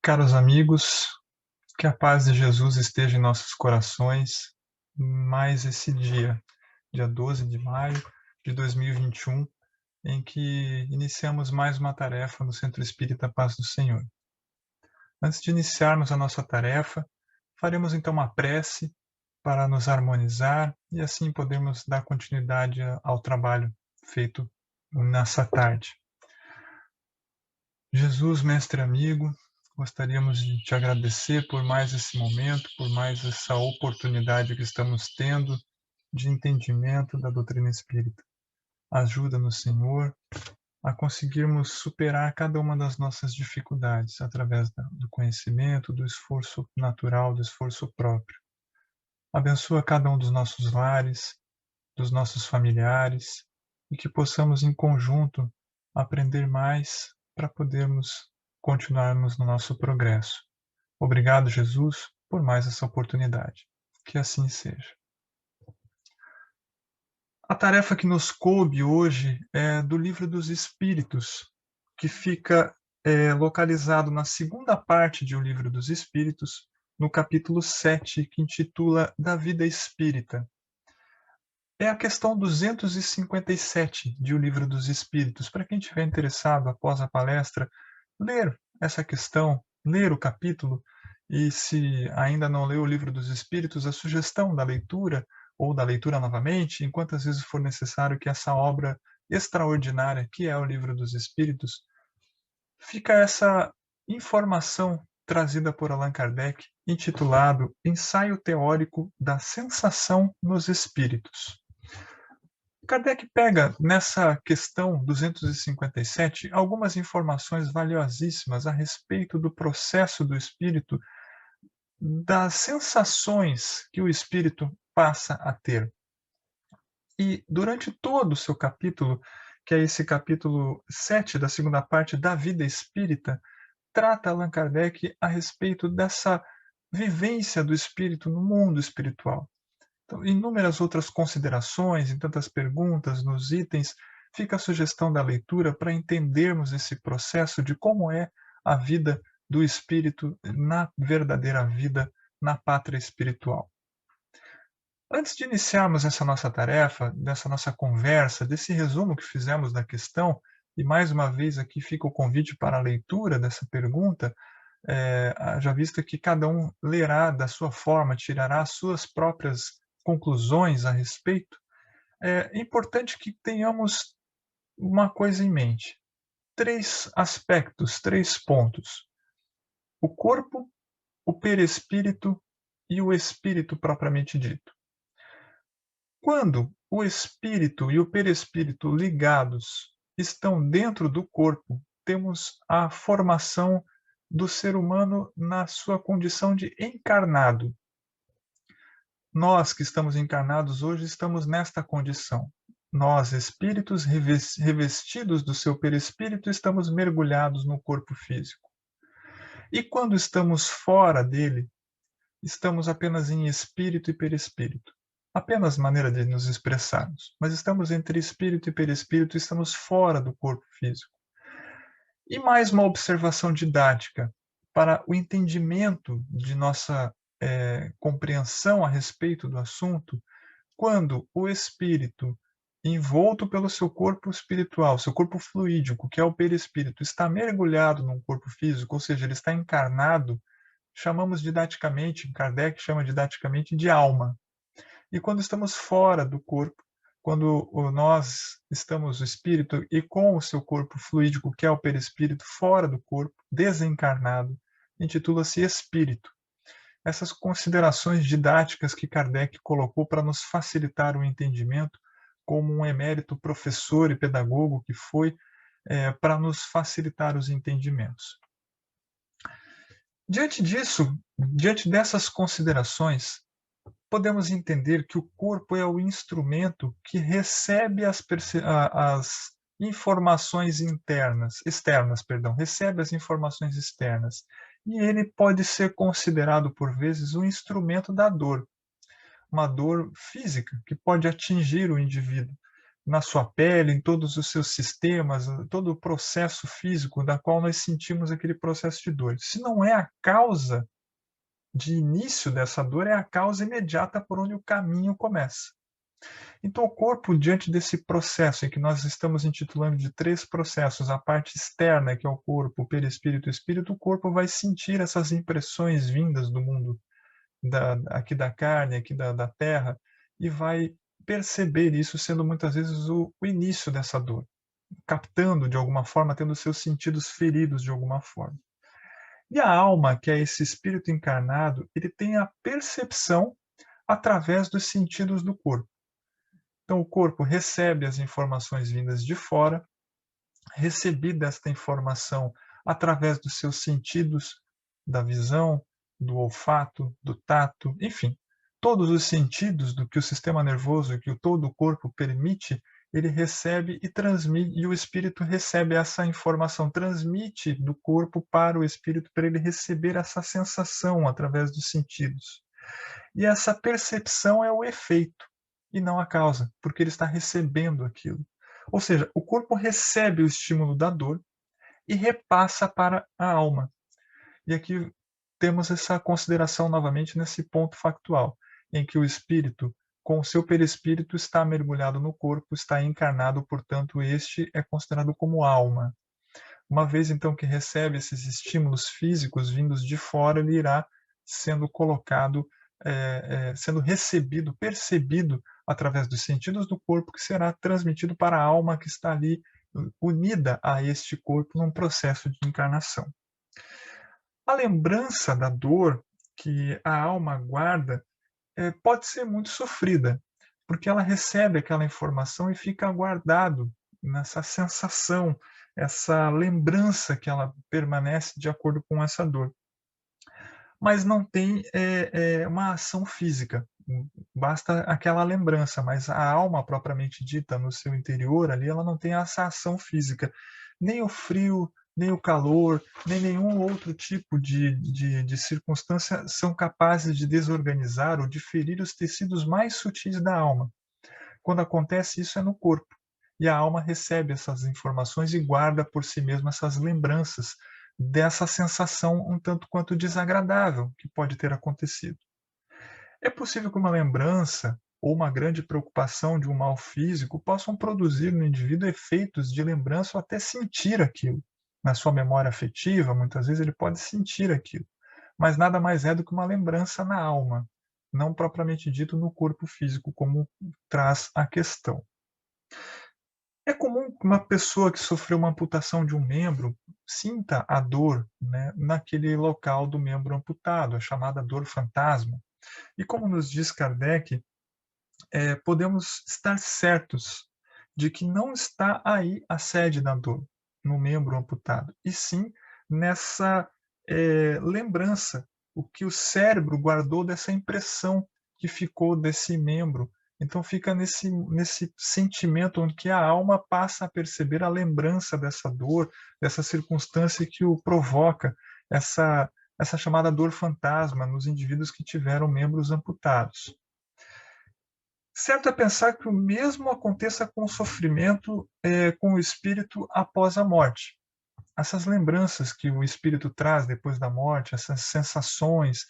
Caros amigos, que a paz de Jesus esteja em nossos corações, mais esse dia 12 de maio de 2021, em que iniciamos mais uma tarefa no Centro Espírita Paz do Senhor. Antes de iniciarmos a nossa tarefa, faremos então uma prece para nos harmonizar e assim podermos dar continuidade ao trabalho feito nessa tarde. Jesus, mestre amigo, gostaríamos de te agradecer por mais esse momento, por mais essa oportunidade que estamos tendo de entendimento da doutrina espírita. Ajuda-nos, Senhor, a conseguirmos superar cada uma das nossas dificuldades através do conhecimento, do esforço natural, do esforço próprio. Abençoa cada um dos nossos lares, dos nossos familiares, e que possamos em conjunto aprender mais para podermos continuarmos no nosso progresso. Obrigado, Jesus, por mais essa oportunidade. Que assim seja. A tarefa que nos coube hoje é do Livro dos Espíritos, que fica localizado na segunda parte de O Livro dos Espíritos, no capítulo 7, que intitula Da Vida Espírita. É a questão 257 de O Livro dos Espíritos. Para quem estiver interessado, após a palestra, ler essa questão, ler o capítulo, e se ainda não leu o Livro dos Espíritos, a sugestão da leitura, ou da leitura novamente, enquantas vezes for necessário, que essa obra extraordinária, que é o Livro dos Espíritos, fica essa informação trazida por Allan Kardec, intitulado Ensaio Teórico da Sensação nos Espíritos. Kardec pega nessa questão 257 algumas informações valiosíssimas a respeito do processo do espírito, das sensações que o espírito passa a ter. E durante todo o seu capítulo, que é esse capítulo 7 da segunda parte da vida espírita, trata Allan Kardec a respeito dessa vivência do espírito no mundo espiritual. Então, inúmeras outras considerações, em tantas perguntas, nos itens, fica a sugestão da leitura para entendermos esse processo de como é a vida do espírito na verdadeira vida, na pátria espiritual. Antes de iniciarmos essa nossa tarefa, dessa nossa conversa, desse resumo que fizemos da questão, e mais uma vez aqui fica o convite para a leitura dessa pergunta, já visto que cada um lerá da sua forma, tirará as suas próprias conclusões a respeito, é importante que tenhamos uma coisa em mente. 3 aspectos, 3 pontos. O corpo, o perispírito e o espírito propriamente dito. Quando o espírito e o perispírito ligados estão dentro do corpo, temos a formação do ser humano na sua condição de encarnado. Nós que estamos encarnados hoje estamos nesta condição. Nós, espíritos revestidos do seu perispírito, estamos mergulhados no corpo físico. E quando estamos fora dele, estamos apenas em espírito e perispírito. Apenas maneira de nos expressarmos. Mas estamos entre espírito e perispírito, estamos fora do corpo físico. E mais uma observação didática para o entendimento de nossa compreensão a respeito do assunto. Quando o espírito, envolto pelo seu corpo espiritual, seu corpo fluídico, que é o perispírito, está mergulhado num corpo físico, ou seja, ele está encarnado, chamamos didaticamente, Kardec chama didaticamente de alma. E quando estamos fora do corpo, quando nós estamos o espírito e com o seu corpo fluídico, que é o perispírito, fora do corpo, desencarnado, intitula-se espírito. Essas considerações didáticas que Kardec colocou para nos facilitar o entendimento, como um emérito professor e pedagogo que foi, para nos facilitar os entendimentos. Diante disso, diante dessas considerações, podemos entender que o corpo é o instrumento que recebe as informações externas, recebe as informações externas. E ele pode ser considerado, por vezes, um instrumento da dor, uma dor física que pode atingir o indivíduo na sua pele, em todos os seus sistemas, todo o processo físico da qual nós sentimos aquele processo de dor. Se não é a causa de início dessa dor, é a causa imediata por onde o caminho começa. Então, o corpo, diante desse processo, em que nós estamos intitulando de 3 processos, a parte externa, que é o corpo, o perispírito e o espírito, o corpo vai sentir essas impressões vindas do mundo aqui da carne, aqui da terra, e vai perceber isso sendo muitas vezes o início dessa dor, captando de alguma forma, tendo seus sentidos feridos de alguma forma. E a alma, que é esse espírito encarnado, ele tem a percepção através dos sentidos do corpo. Então, o corpo recebe as informações vindas de fora, recebida esta informação através dos seus sentidos, da visão, do olfato, do tato, enfim, todos os sentidos do que o sistema nervoso, que todo o corpo permite, ele recebe e transmite, e o espírito recebe essa informação, transmite do corpo para o espírito, para ele receber essa sensação através dos sentidos. E essa percepção é o efeito e não a causa, porque ele está recebendo aquilo. Ou seja, o corpo recebe o estímulo da dor e repassa para a alma. E aqui temos essa consideração novamente nesse ponto factual, em que o espírito, com o seu perispírito, está mergulhado no corpo, está encarnado, portanto, este é considerado como alma. Uma vez então que recebe esses estímulos físicos vindos de fora, ele irá sendo colocado, sendo recebido, percebido através dos sentidos do corpo, que será transmitido para a alma que está ali unida a este corpo num processo de encarnação. A lembrança da dor que a alma guarda pode ser muito sofrida, porque ela recebe aquela informação e fica guardado nessa sensação, essa lembrança que ela permanece de acordo com essa dor. Mas não tem uma ação física, basta aquela lembrança, mas a alma propriamente dita no seu interior ali, ela não tem essa ação física, nem o frio, nem o calor, nem nenhum outro tipo de circunstância são capazes de desorganizar ou de ferir os tecidos mais sutis da alma. Quando acontece isso é no corpo, e a alma recebe essas informações e guarda por si mesma essas lembranças dessa sensação um tanto quanto desagradável que pode ter acontecido. É possível que uma lembrança ou uma grande preocupação de um mal físico possam produzir no indivíduo efeitos de lembrança ou até sentir aquilo. Na sua memória afetiva, muitas vezes ele pode sentir aquilo, mas nada mais é do que uma lembrança na alma, não propriamente dito no corpo físico, como traz a questão. É comum que uma pessoa que sofreu uma amputação de um membro sinta a dor, né, naquele local do membro amputado, a chamada dor fantasma. E como nos diz Kardec, podemos estar certos de que não está aí a sede da dor, no membro amputado, e sim nessa lembrança, o que o cérebro guardou dessa impressão que ficou desse membro. Então fica nesse sentimento onde que a alma passa a perceber a lembrança dessa dor, dessa circunstância que o provoca, essa chamada dor fantasma nos indivíduos que tiveram membros amputados. Certo é pensar que o mesmo aconteça com o sofrimento com o espírito após a morte. Essas lembranças que o espírito traz depois da morte, essas sensações,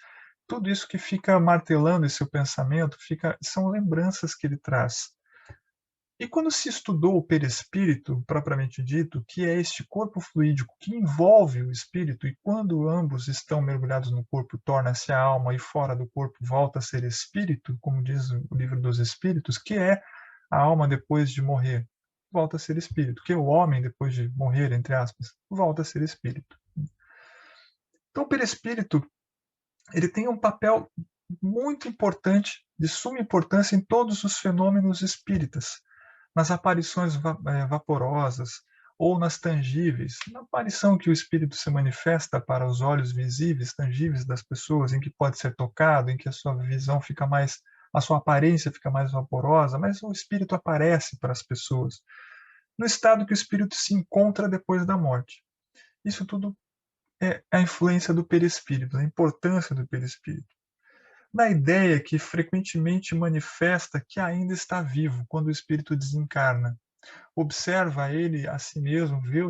tudo isso que fica martelando esse seu pensamento, são lembranças que ele traz. E quando se estudou o perispírito, propriamente dito, que é este corpo fluídico que envolve o espírito, e quando ambos estão mergulhados no corpo, torna-se a alma, e fora do corpo volta a ser espírito, como diz o livro dos Espíritos, que é a alma depois de morrer, volta a ser espírito, que é o homem depois de morrer, entre aspas, volta a ser espírito. Então o perispírito, ele tem um papel muito importante, de suma importância em todos os fenômenos espíritas, nas aparições vaporosas ou nas tangíveis, na aparição que o espírito se manifesta para os olhos visíveis, tangíveis das pessoas, em que pode ser tocado, em que a sua visão fica mais, a sua aparência fica mais vaporosa, mas o espírito aparece para as pessoas, no estado que o espírito se encontra depois da morte. Isso tudo é a influência do perispírito, a importância do perispírito. na ideia que frequentemente manifesta que ainda está vivo quando o espírito desencarna. Observa ele a si mesmo, vê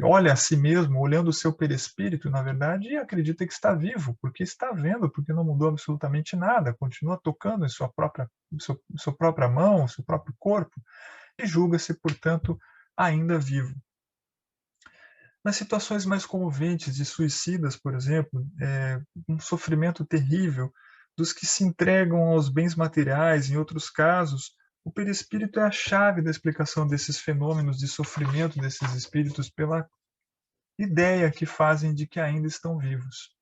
olha a si mesmo, olhando o seu perispírito, na verdade, e acredita que está vivo, porque está vendo, porque não mudou absolutamente nada, continua tocando em sua própria mão, seu próprio corpo, e julga-se, portanto, ainda vivo. Nas situações mais comoventes de suicidas, por exemplo, um sofrimento terrível dos que se entregam aos bens materiais, em outros casos, o perispírito é a chave da explicação desses fenômenos de sofrimento desses espíritos pela ideia que fazem de que ainda estão vivos.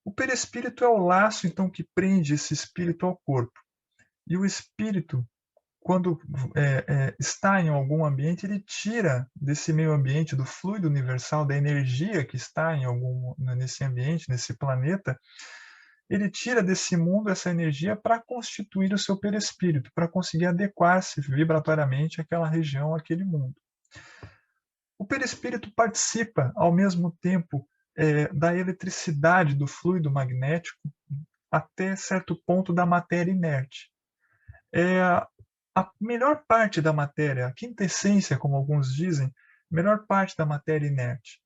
O perispírito é o laço, então, que prende esse espírito ao corpo. E o espírito, quando está em algum ambiente, ele tira desse meio ambiente, do fluido universal, da energia que está nesse ambiente, nesse planeta, ele tira desse mundo essa energia para constituir o seu perispírito, para conseguir adequar-se vibratoriamente àquela região, àquele mundo. O perispírito participa, ao mesmo tempo, da eletricidade do fluido magnético até certo ponto da matéria inerte. A melhor parte da matéria, a quintessência, como alguns dizem, a melhor parte da matéria inerte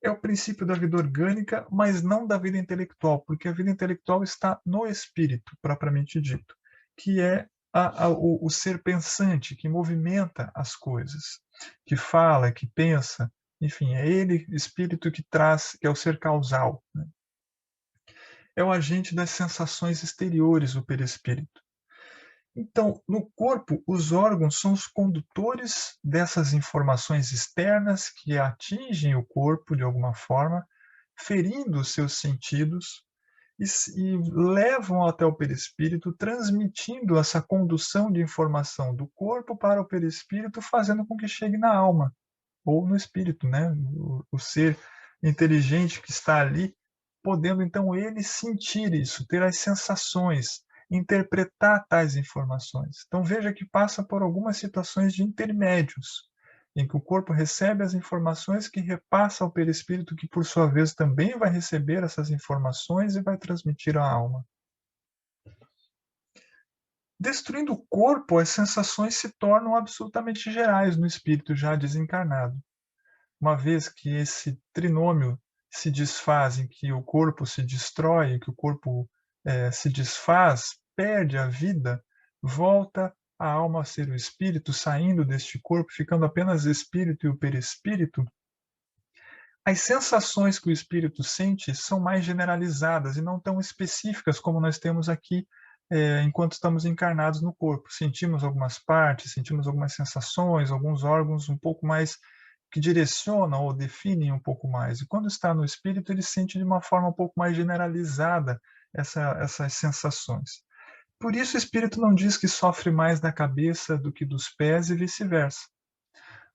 é o princípio da vida orgânica, mas não da vida intelectual, porque a vida intelectual está no espírito, propriamente dito, que é o ser pensante, que movimenta as coisas, que fala, que pensa, enfim, é ele, espírito, que traz, que é o ser causal. Né? É o agente das sensações exteriores, o perispírito. Então, no corpo, os órgãos são os condutores dessas informações externas que atingem o corpo de alguma forma, ferindo os seus sentidos e levam até o perispírito, transmitindo essa condução de informação do corpo para o perispírito, fazendo com que chegue na alma ou no espírito, né? O ser inteligente que está ali, podendo então ele sentir isso, ter as sensações, interpretar tais informações. Então veja que passa por algumas situações de intermédios, em que o corpo recebe as informações que repassa ao perispírito, que por sua vez também vai receber essas informações e vai transmitir à alma. Destruindo o corpo, as sensações se tornam absolutamente gerais no espírito já desencarnado. Uma vez que esse trinômio se desfaz, em que o corpo se destrói, que o corpo se desfaz, perde a vida, volta a alma a ser o espírito, saindo deste corpo, ficando apenas espírito e o perispírito, as sensações que o espírito sente são mais generalizadas e não tão específicas como nós temos aqui enquanto estamos encarnados no corpo. Sentimos algumas partes, sentimos algumas sensações, alguns órgãos um pouco mais que direcionam ou definem um pouco mais. E quando está no espírito, ele sente de uma forma um pouco mais generalizada essas sensações. Por isso, o espírito não diz que sofre mais da cabeça do que dos pés e vice-versa.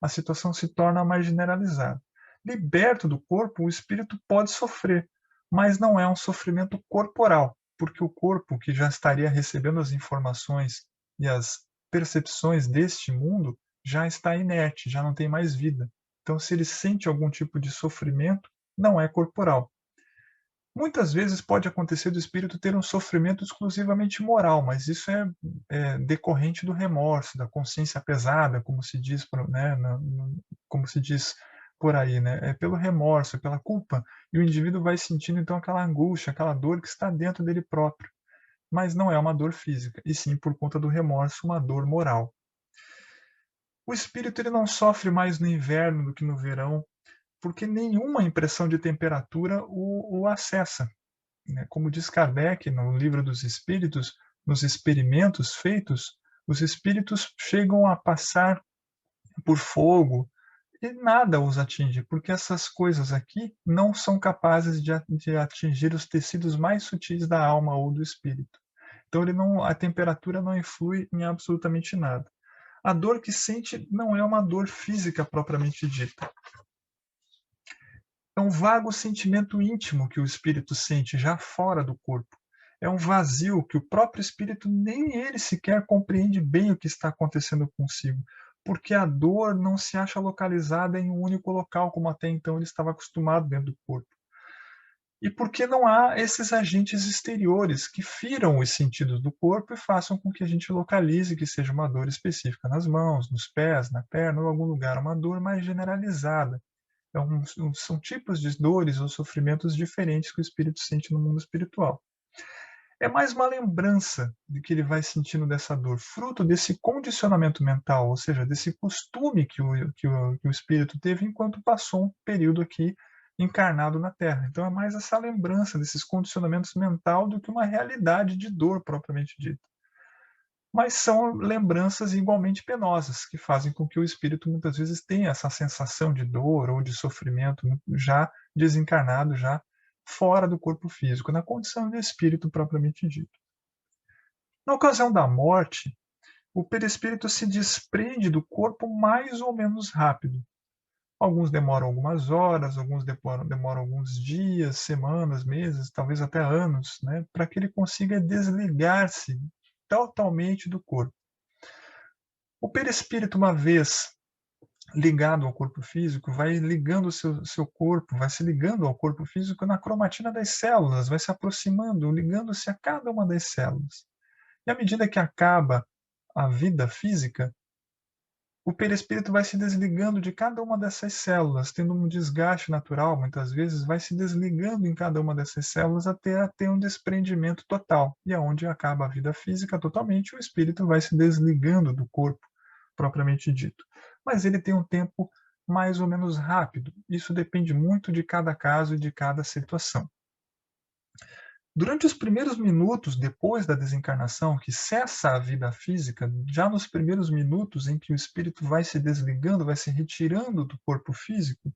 A situação se torna mais generalizada. Liberto do corpo, o espírito pode sofrer, mas não é um sofrimento corporal, porque o corpo, que já estaria recebendo as informações e as percepções deste mundo, já está inerte, já não tem mais vida. Então, se ele sente algum tipo de sofrimento, não é corporal. Muitas vezes pode acontecer do espírito ter um sofrimento exclusivamente moral, mas isso é decorrente do remorso, da consciência pesada, como se diz, né, como se diz por aí, né? É pelo remorso, é pela culpa, e o indivíduo vai sentindo então aquela angústia, aquela dor que está dentro dele próprio, mas não é uma dor física, e sim por conta do remorso, uma dor moral. O espírito ele não sofre mais no inverno do que no verão, porque nenhuma impressão de temperatura o acessa. Como diz Kardec no Livro dos Espíritos, nos experimentos feitos, os espíritos chegam a passar por fogo e nada os atinge, porque essas coisas aqui não são capazes de atingir os tecidos mais sutis da alma ou do espírito. Então a temperatura não influi em absolutamente nada. A dor que sente não é uma dor física propriamente dita. É um vago sentimento íntimo que o espírito sente já fora do corpo. É um vazio que o próprio espírito nem ele sequer compreende bem o que está acontecendo consigo, porque a dor não se acha localizada em um único local, como até então ele estava acostumado dentro do corpo. E porque não há esses agentes exteriores que firam os sentidos do corpo e façam com que a gente localize que seja uma dor específica nas mãos, nos pés, na perna ou em algum lugar, uma dor mais generalizada. Então, são tipos de dores ou sofrimentos diferentes que o espírito sente no mundo espiritual. É mais uma lembrança de que ele vai sentindo dessa dor, fruto desse condicionamento mental, ou seja, desse costume que o espírito teve enquanto passou um período aqui encarnado na Terra. Então é mais essa lembrança desses condicionamentos mental do que uma realidade de dor propriamente dita. Mas são lembranças igualmente penosas, que fazem com que o espírito muitas vezes tenha essa sensação de dor ou de sofrimento já desencarnado, já fora do corpo físico, na condição de espírito propriamente dito. Na ocasião da morte, o perispírito se desprende do corpo mais ou menos rápido. Alguns demoram algumas horas, alguns demoram alguns dias, semanas, meses, talvez até anos, né, para que ele consiga desligar-se totalmente do corpo. O perispírito, uma vez ligado ao corpo físico, vai ligando o seu corpo, vai se ligando ao corpo físico na cromatina das células, vai se aproximando, ligando-se a cada uma das células. E à medida que acaba a vida física, o perispírito vai se desligando de cada uma dessas células, tendo um desgaste natural, muitas vezes vai se desligando em cada uma dessas células até ter um desprendimento total. E aonde acaba a vida física totalmente, o espírito vai se desligando do corpo, propriamente dito. Mas ele tem um tempo mais ou menos rápido. Isso depende muito de cada caso e de cada situação. Durante os primeiros minutos depois da desencarnação, que cessa a vida física, já nos primeiros minutos em que o espírito vai se desligando, vai se retirando do corpo físico,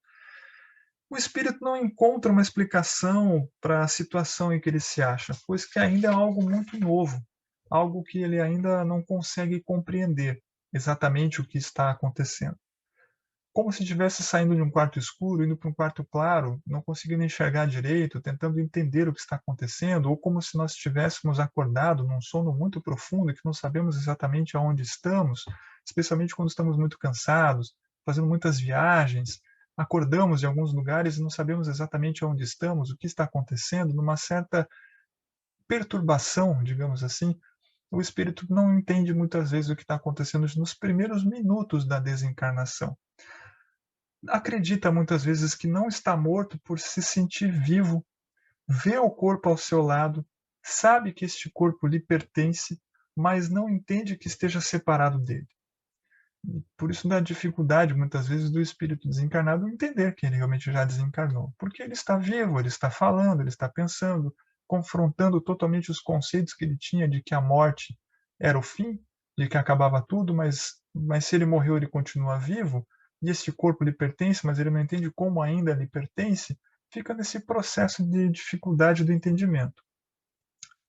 o espírito não encontra uma explicação para a situação em que ele se acha, pois que ainda é algo muito novo, algo que ele ainda não consegue compreender exatamente o que está acontecendo, como se estivesse saindo de um quarto escuro, indo para um quarto claro, não conseguindo enxergar direito, tentando entender o que está acontecendo, ou como se nós estivéssemos acordado num sono muito profundo que não sabemos exatamente aonde estamos, especialmente quando estamos muito cansados, fazendo muitas viagens, acordamos em alguns lugares e não sabemos exatamente aonde estamos, o que está acontecendo, numa certa perturbação, digamos assim, o espírito não entende muitas vezes o que está acontecendo nos primeiros minutos da desencarnação. Acredita muitas vezes que não está morto por se sentir vivo, vê o corpo ao seu lado, sabe que este corpo lhe pertence, mas não entende que esteja separado dele. Por isso dá dificuldade muitas vezes do espírito desencarnado entender que ele realmente já desencarnou, porque ele está vivo, ele está falando, ele está pensando, confrontando totalmente os conceitos que ele tinha de que a morte era o fim, de que acabava tudo, mas se ele morreu ele continua vivo, e este corpo lhe pertence, mas ele não entende como ainda lhe pertence, fica nesse processo de dificuldade do entendimento.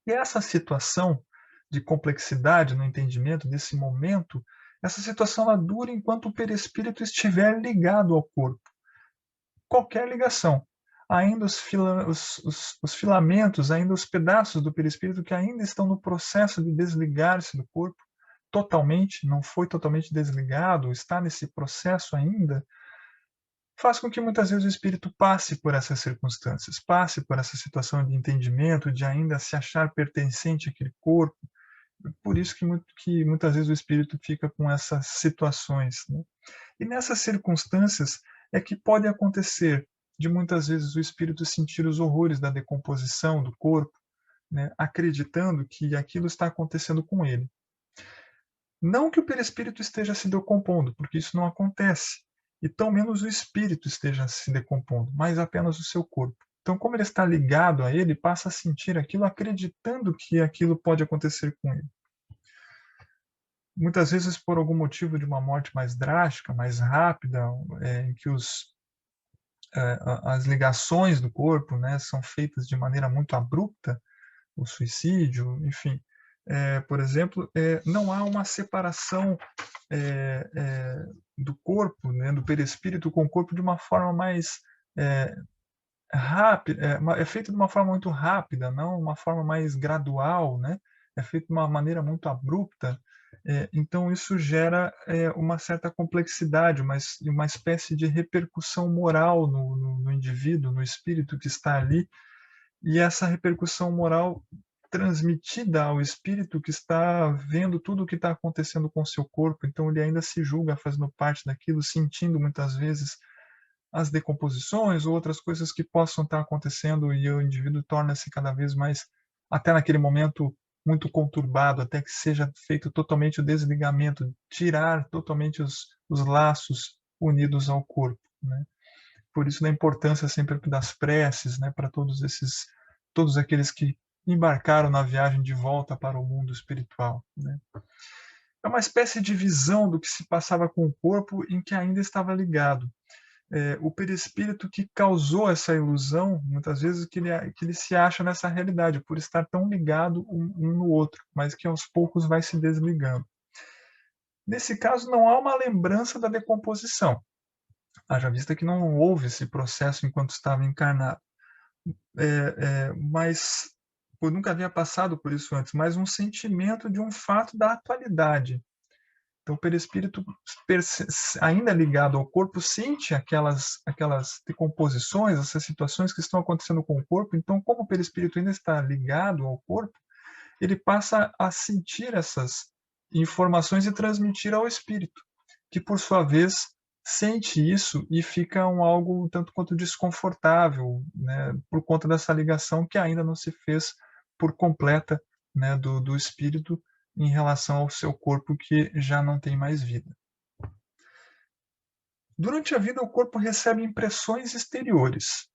E essa situação de complexidade no entendimento desse momento, essa situação ela dura enquanto o perispírito estiver ligado ao corpo. Qualquer ligação. Ainda os filamentos, ainda os pedaços do perispírito que ainda estão no processo de desligar-se do corpo, totalmente, não foi totalmente desligado, está nesse processo ainda, faz com que muitas vezes o espírito passe por essas circunstâncias, passe por essa situação de entendimento, de ainda se achar pertencente àquele corpo. Por isso que muitas vezes o espírito fica com essas situações, né? E nessas circunstâncias é que pode acontecer de muitas vezes o espírito sentir os horrores da decomposição do corpo, né, acreditando que aquilo está acontecendo com ele. Não que o perispírito esteja se decompondo, porque isso não acontece, e tão menos o espírito esteja se decompondo, mas apenas o seu corpo. Então, como ele está ligado a ele, passa a sentir aquilo acreditando que aquilo pode acontecer com ele. Muitas vezes, por algum motivo de uma morte mais drástica, mais rápida, em que as ligações do corpo, né, são feitas de maneira muito abrupta, o suicídio, enfim, por exemplo, não há uma separação do corpo, né, do perispírito com o corpo de uma forma mais rápida, é feito de uma forma muito rápida, não uma forma mais gradual, né? É feito de uma maneira muito abrupta. Então isso gera uma certa complexidade, uma espécie de repercussão moral no indivíduo, no espírito que está ali, e essa repercussão moral transmitida ao espírito que está vendo tudo o que está acontecendo com o seu corpo, então ele ainda se julga fazendo parte daquilo, sentindo muitas vezes as decomposições ou outras coisas que possam estar acontecendo, e o indivíduo torna-se cada vez mais, até naquele momento, muito conturbado, até que seja feito totalmente o desligamento, tirar totalmente os laços unidos ao corpo, né? Por isso da importância sempre das preces, né, para todos aqueles que embarcaram na viagem de volta para o mundo espiritual, né? É uma espécie de visão do que se passava com o corpo em que ainda estava ligado. O perispírito que causou essa ilusão, muitas vezes, que ele se acha nessa realidade, por estar tão ligado um no outro, mas que aos poucos vai se desligando. Nesse caso, não há uma lembrança da decomposição, haja vista que não houve esse processo enquanto estava encarnado. Mas eu nunca havia passado por isso antes, mas um sentimento de um fato da atualidade. Então, o perispírito, ainda ligado ao corpo, sente aquelas decomposições, essas situações que estão acontecendo com o corpo. Então, como o perispírito ainda está ligado ao corpo, ele passa a sentir essas informações e transmitir ao espírito, que, por sua vez, sente isso e fica algo tanto quanto desconfortável, né, por conta dessa ligação que ainda não se fez por completa, né, do espírito em relação ao seu corpo que já não tem mais vida. Durante a vida, o corpo recebe impressões exteriores,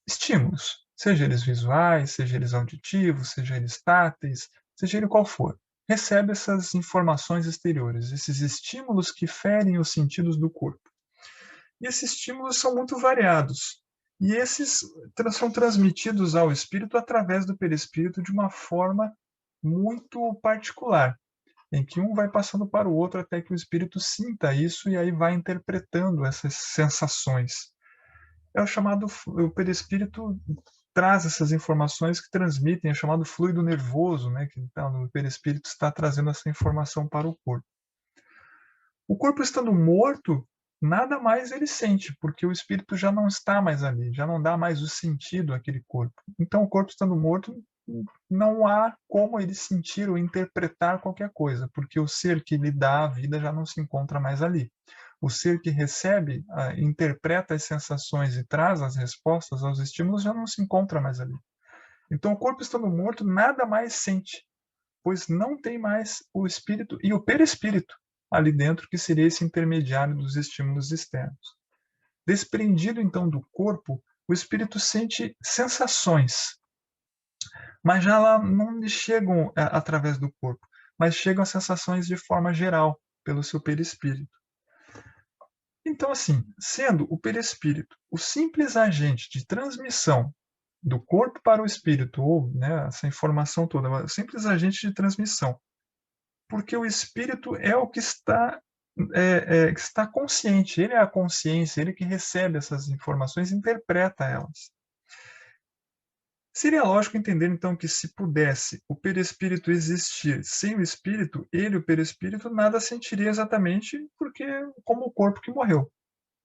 estímulos, seja eles visuais, seja eles auditivos, seja eles táteis, seja ele qual for. Recebe essas informações exteriores, esses estímulos que ferem os sentidos do corpo. E esses estímulos são muito variados. E esses são transmitidos ao espírito através do perispírito de uma forma muito particular, em que um vai passando para o outro até que o espírito sinta isso e aí vai interpretando essas sensações. É o chamado, o perispírito traz essas informações que transmitem, é chamado fluido nervoso, né, que o perispírito está trazendo essa informação para o corpo. O corpo estando morto, nada mais ele sente, porque o espírito já não está mais ali, já não dá mais o sentido àquele corpo. Então, o corpo estando morto, não há como ele sentir ou interpretar qualquer coisa, porque o ser que lhe dá a vida já não se encontra mais ali. O ser que recebe, interpreta as sensações e traz as respostas aos estímulos já não se encontra mais ali. Então, o corpo estando morto, nada mais sente, pois não tem mais o espírito e o perispírito ali dentro, que seria esse intermediário dos estímulos externos. Desprendido, então, do corpo, o espírito sente sensações, mas já lá não lhe chegam através do corpo, mas chegam as sensações de forma geral, pelo seu perispírito. Então, assim, sendo o perispírito o simples agente de transmissão do corpo para o espírito, ou, né, essa informação toda, o simples agente de transmissão, porque o espírito é o que está que está consciente, ele é a consciência, ele que recebe essas informações e interpreta elas. Seria lógico entender, então, que se pudesse o perispírito existir sem o espírito, ele, o perispírito, nada sentiria exatamente, porque como o corpo que morreu.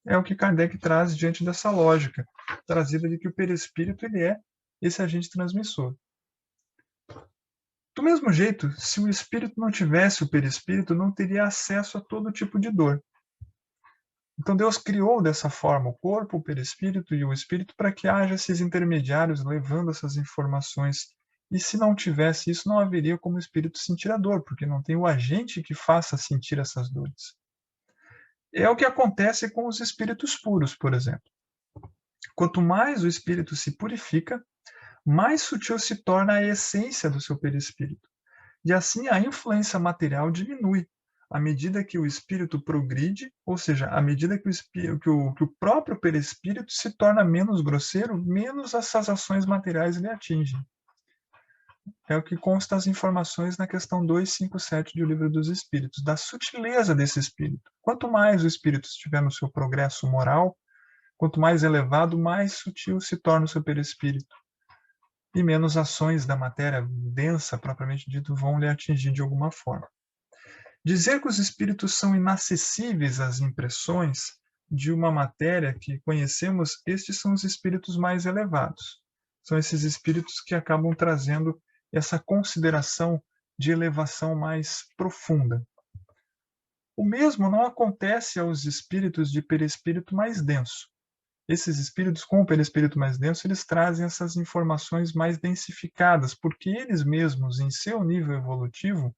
É o que Kardec traz diante dessa lógica, trazida de que o perispírito ele é esse agente transmissor. Do mesmo jeito, se o espírito não tivesse o perispírito, não teria acesso a todo tipo de dor. Então Deus criou dessa forma o corpo, o perispírito e o espírito para que haja esses intermediários levando essas informações. E se não tivesse isso, não haveria como o espírito sentir a dor, porque não tem o agente que faça sentir essas dores. É o que acontece com os espíritos puros, por exemplo. Quanto mais o espírito se purifica, mais sutil se torna a essência do seu perispírito. E assim a influência material diminui, à medida que o espírito progride, ou seja, à medida que o próprio perispírito se torna menos grosseiro, menos essas ações materiais lhe atingem. É o que consta as informações na questão 257 do Livro dos Espíritos, da sutileza desse espírito. Quanto mais o espírito estiver no seu progresso moral, quanto mais elevado, mais sutil se torna o seu perispírito. E menos ações da matéria densa, propriamente dito, vão lhe atingir de alguma forma. Dizer que os espíritos são inacessíveis às impressões de uma matéria que conhecemos, estes são os espíritos mais elevados. São esses espíritos que acabam trazendo essa consideração de elevação mais profunda. O mesmo não acontece aos espíritos de perispírito mais denso. Esses espíritos com o perispírito mais denso, eles trazem essas informações mais densificadas, porque eles mesmos, em seu nível evolutivo,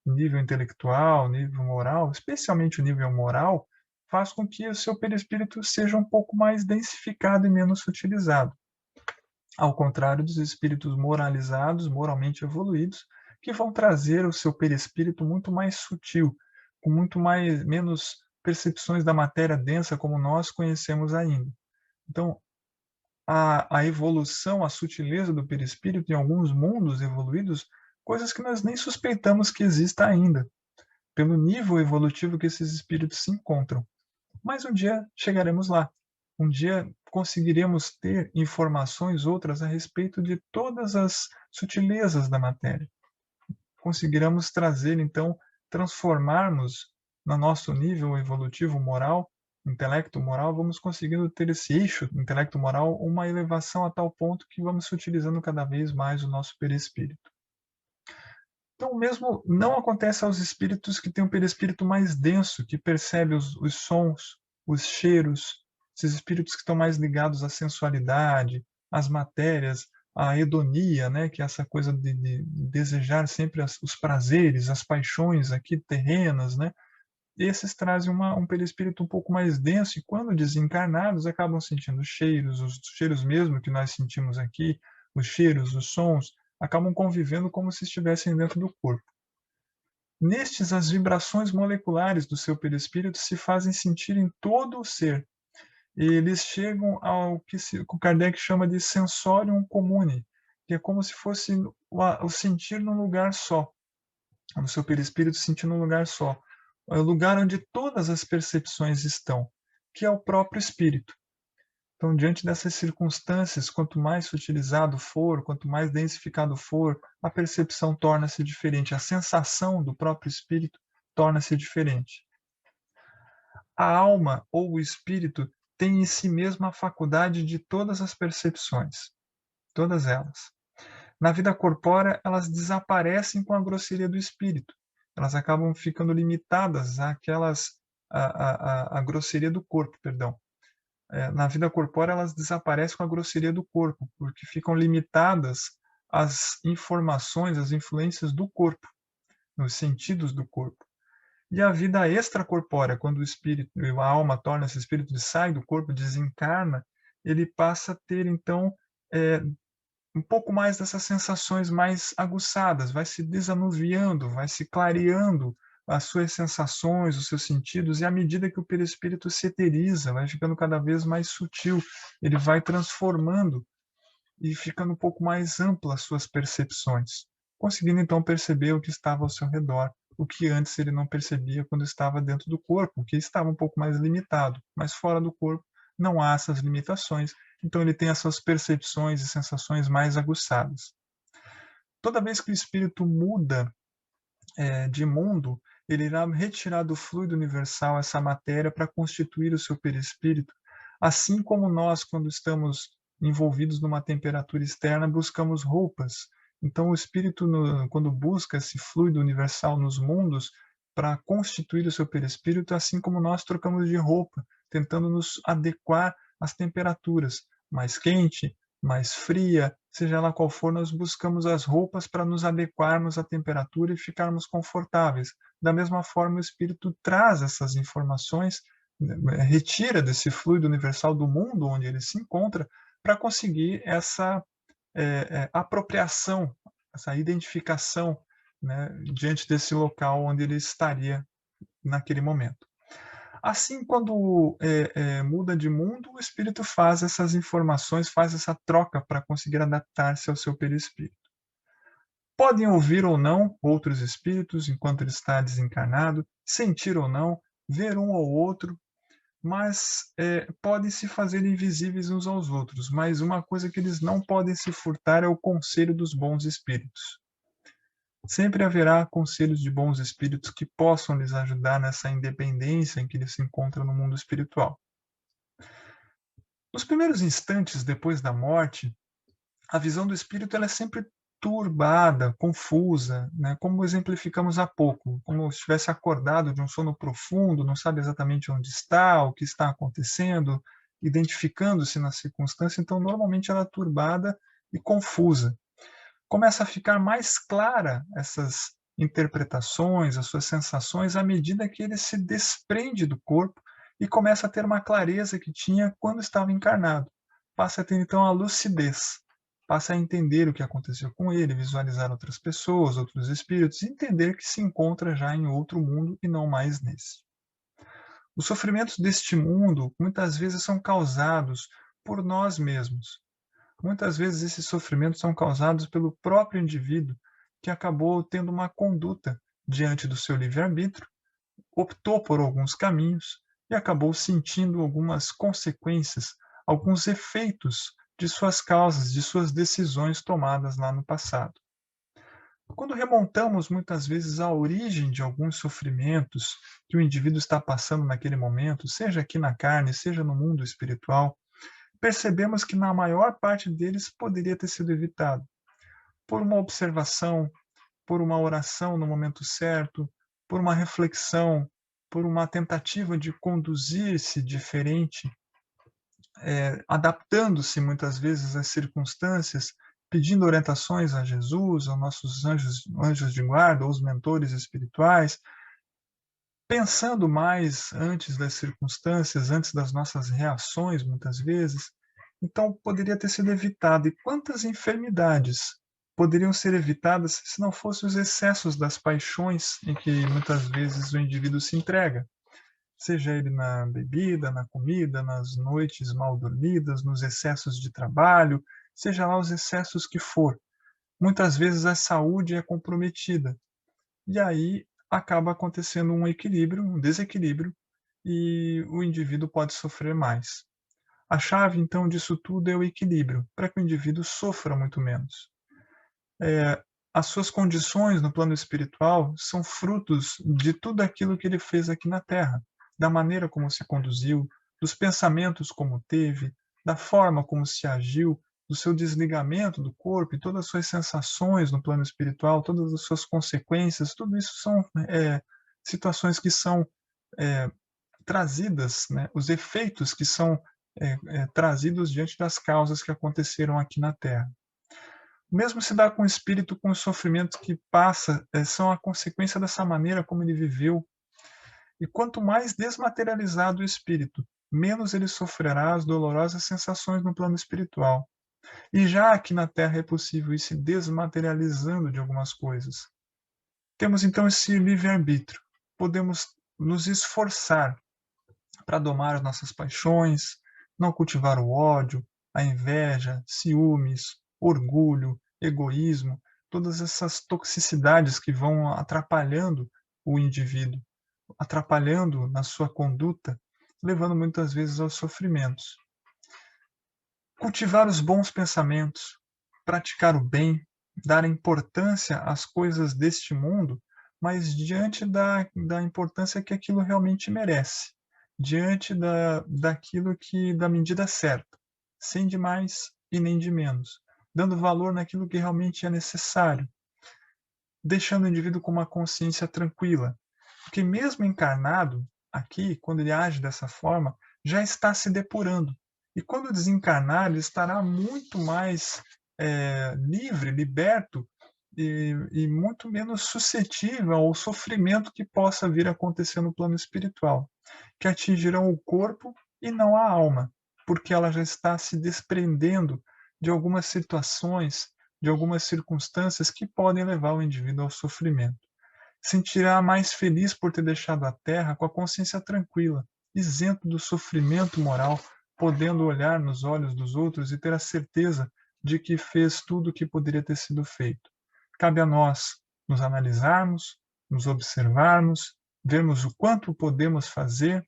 nível intelectual, nível moral, especialmente o nível moral, faz com que o seu perispírito seja um pouco mais densificado e menos sutilizado. Ao contrário dos espíritos moralizados, moralmente evoluídos, que vão trazer o seu perispírito muito mais sutil, com muito mais menos percepções da matéria densa como nós conhecemos ainda. Então, a evolução, a sutileza do perispírito em alguns mundos evoluídos, coisas que nós nem suspeitamos que exista ainda, pelo nível evolutivo que esses espíritos se encontram. Mas um dia chegaremos lá. Um dia conseguiremos ter informações outras a respeito de todas as sutilezas da matéria. Conseguiremos trazer, então, transformarmos no nosso nível evolutivo moral, intelecto moral, vamos conseguindo ter esse eixo intelecto moral, uma elevação a tal ponto que vamos utilizando cada vez mais o nosso perispírito. Então, o mesmo não acontece aos espíritos que têm um perispírito mais denso, que percebe os sons, os cheiros, esses espíritos que estão mais ligados à sensualidade, às matérias, à hedonia, né, que é essa coisa de desejar sempre os prazeres, as paixões aqui terrenas, né? Esses trazem um perispírito um pouco mais denso e, quando desencarnados, acabam sentindo cheiros, os cheiros mesmo que nós sentimos aqui, os cheiros, os sons, acabam convivendo como se estivessem dentro do corpo. Nestes, as vibrações moleculares do seu perispírito se fazem sentir em todo o ser. E eles chegam ao que o Kardec chama de sensorium comune, que é como se fosse o sentir num lugar só, no seu perispírito sentir num lugar só. É o lugar onde todas as percepções estão, que é o próprio espírito. Então, diante dessas circunstâncias, quanto mais sutilizado for, quanto mais densificado for, a percepção torna-se diferente, a sensação do próprio espírito torna-se diferente. A alma ou o espírito tem em si mesmo a faculdade de todas as percepções, todas elas. Na vida corpórea, elas desaparecem com a grosseria do espírito. Elas acabam ficando limitadas àquelas a grosseria do corpo, perdão. Na vida corpórea, elas desaparecem com a grosseria do corpo, porque ficam limitadas às informações, às influências do corpo, nos sentidos do corpo. E a vida extracorpórea, quando o espírito, a alma torna-se espírito e sai do corpo, desencarna, ele passa a ter, então, um pouco mais dessas sensações mais aguçadas, vai se desanuviando, vai se clareando as suas sensações, os seus sentidos, e à medida que o perispírito se eteriza, vai ficando cada vez mais sutil, ele vai transformando e ficando um pouco mais ampla as suas percepções, conseguindo então perceber o que estava ao seu redor, o que antes ele não percebia quando estava dentro do corpo, que estava um pouco mais limitado, mas fora do corpo não há essas limitações, então ele tem essas percepções e sensações mais aguçadas. Toda vez que o espírito muda de mundo, ele irá retirar do fluido universal essa matéria para constituir o seu perispírito, assim como nós, quando estamos envolvidos numa temperatura externa, buscamos roupas. Então, o espírito, quando busca esse fluido universal nos mundos, para constituir o seu perispírito, assim como nós trocamos de roupa, tentando nos adequar às temperaturas, mais quente, mais fria, seja lá qual for, nós buscamos as roupas para nos adequarmos à temperatura e ficarmos confortáveis. Da mesma forma, o espírito traz essas informações, retira desse fluido universal do mundo onde ele se encontra, para conseguir essa apropriação, essa identificação, né, diante desse local onde ele estaria naquele momento. Assim, quando muda de mundo, o espírito faz essas informações, faz essa troca para conseguir adaptar-se ao seu perispírito. Podem ouvir ou não outros espíritos enquanto ele está desencarnado, sentir ou não, ver um ou outro, mas podem se fazer invisíveis uns aos outros. Mas uma coisa que eles não podem se furtar é o conselho dos bons espíritos. Sempre haverá conselhos de bons espíritos que possam lhes ajudar nessa independência em que eles se encontram no mundo espiritual. Nos primeiros instantes depois da morte, a visão do espírito ela é sempre turbada, confusa, né? Como exemplificamos há pouco, como se estivesse acordado de um sono profundo, não sabe exatamente onde está, o que está acontecendo, identificando-se na circunstância, então normalmente ela é turbada e confusa. Começa a ficar mais clara essas interpretações, as suas sensações, à medida que ele se desprende do corpo e começa a ter uma clareza que tinha quando estava encarnado. Passa a ter então a lucidez, passa a entender o que aconteceu com ele, visualizar outras pessoas, outros espíritos, entender que se encontra já em outro mundo e não mais nesse. Os sofrimentos deste mundo muitas vezes são causados por nós mesmos. Muitas vezes esses sofrimentos são causados pelo próprio indivíduo que acabou tendo uma conduta diante do seu livre-arbítrio, optou por alguns caminhos e acabou sentindo algumas consequências, alguns efeitos de suas causas, de suas decisões tomadas lá no passado. Quando remontamos muitas vezes à origem de alguns sofrimentos que o indivíduo está passando naquele momento, seja aqui na carne, seja no mundo espiritual, percebemos que na maior parte deles poderia ter sido evitado por uma observação, por uma oração no momento certo, por uma reflexão, por uma tentativa de conduzir-se diferente, adaptando-se muitas vezes às circunstâncias, pedindo orientações a Jesus, aos nossos anjos de guarda, ou os mentores espirituais, pensando mais antes das circunstâncias, antes das nossas reações, muitas vezes. Então, poderia ter sido evitado. E quantas enfermidades poderiam ser evitadas se não fossem os excessos das paixões em que muitas vezes o indivíduo se entrega? Seja ele na bebida, na comida, nas noites mal dormidas, nos excessos de trabalho, seja lá os excessos que for. Muitas vezes a saúde é comprometida. E aí acaba acontecendo um equilíbrio, um desequilíbrio, e o indivíduo pode sofrer mais. A chave, então, disso tudo é o equilíbrio, para que o indivíduo sofra muito menos. As suas condições no plano espiritual são frutos de tudo aquilo que ele fez aqui na Terra, da maneira como se conduziu, dos pensamentos como teve, da forma como se agiu, do seu desligamento do corpo e todas as suas sensações no plano espiritual, todas as suas consequências, tudo isso são situações que são trazidas, né, os efeitos que são trazidos diante das causas que aconteceram aqui na Terra. O mesmo se dá com o espírito, com os sofrimentos que passa, são a consequência dessa maneira como ele viveu. E quanto mais desmaterializado o espírito, menos ele sofrerá as dolorosas sensações no plano espiritual. E já aqui na Terra é possível ir se desmaterializando de algumas coisas. Temos então esse livre-arbítrio. Podemos nos esforçar para domar as nossas paixões, não cultivar o ódio, a inveja, ciúmes, orgulho, egoísmo, todas essas toxicidades que vão atrapalhando o indivíduo, atrapalhando na sua conduta, levando muitas vezes aos sofrimentos. Cultivar os bons pensamentos, praticar o bem, dar importância às coisas deste mundo, mas diante da importância que aquilo realmente merece, diante daquilo que da medida certa, sem de mais e nem de menos, dando valor naquilo que realmente é necessário, deixando o indivíduo com uma consciência tranquila, porque mesmo encarnado aqui, quando ele age dessa forma, já está se depurando. E quando desencarnar, ele estará muito mais livre, liberto e muito menos suscetível ao sofrimento que possa vir a acontecer no plano espiritual, que atingirão o corpo e não a alma, porque ela já está se desprendendo de algumas situações, de algumas circunstâncias que podem levar o indivíduo ao sofrimento. Sentirá mais feliz por ter deixado a terra com a consciência tranquila, isento do sofrimento moral, podendo olhar nos olhos dos outros e ter a certeza de que fez tudo o que poderia ter sido feito. Cabe a nós nos analisarmos, nos observarmos, vermos o quanto podemos fazer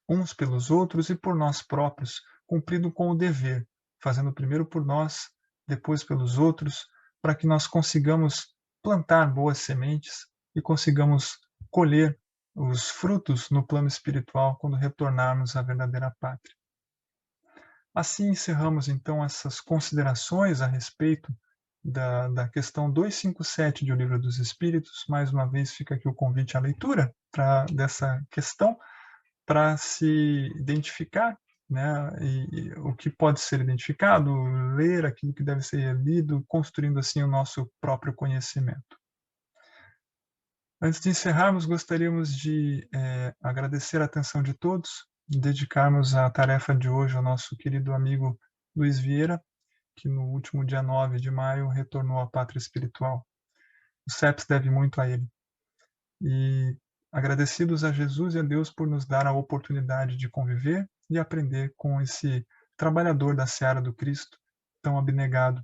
uns pelos outros e por nós próprios, cumprindo com o dever, fazendo primeiro por nós, depois pelos outros, para que nós consigamos plantar boas sementes e consigamos colher os frutos no plano espiritual quando retornarmos à verdadeira pátria. Assim encerramos então essas considerações a respeito da questão 257 de O Livro dos Espíritos. Mais uma vez fica aqui o convite à leitura dessa questão, para se identificar, né, e o que pode ser identificado, ler aquilo que deve ser lido, construindo assim o nosso próprio conhecimento. Antes de encerrarmos, gostaríamos de agradecer a atenção de todos, dedicarmos a tarefa de hoje ao nosso querido amigo Luiz Vieira, que no último dia 9 de maio retornou à pátria espiritual. O CEPS deve muito a ele. E agradecidos a Jesus e a Deus por nos dar a oportunidade de conviver e aprender com esse trabalhador da seara do Cristo, tão abnegado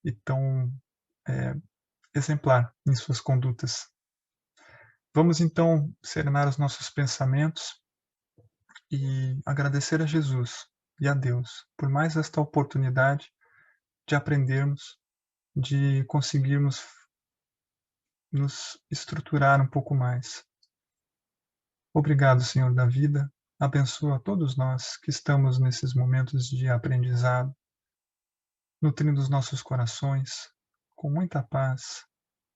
e tão exemplar em suas condutas. Vamos então serenar os nossos pensamentos e agradecer a Jesus e a Deus por mais esta oportunidade de aprendermos, de conseguirmos nos estruturar um pouco mais. Obrigado, Senhor da vida. Abençoa a todos nós que estamos nesses momentos de aprendizado, nutrindo os nossos corações com muita paz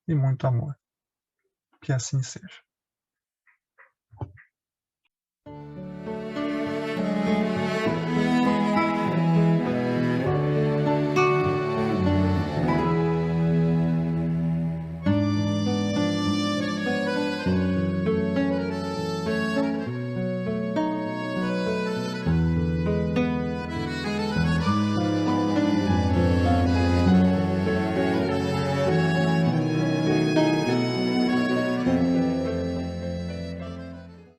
e muito amor. Que assim seja.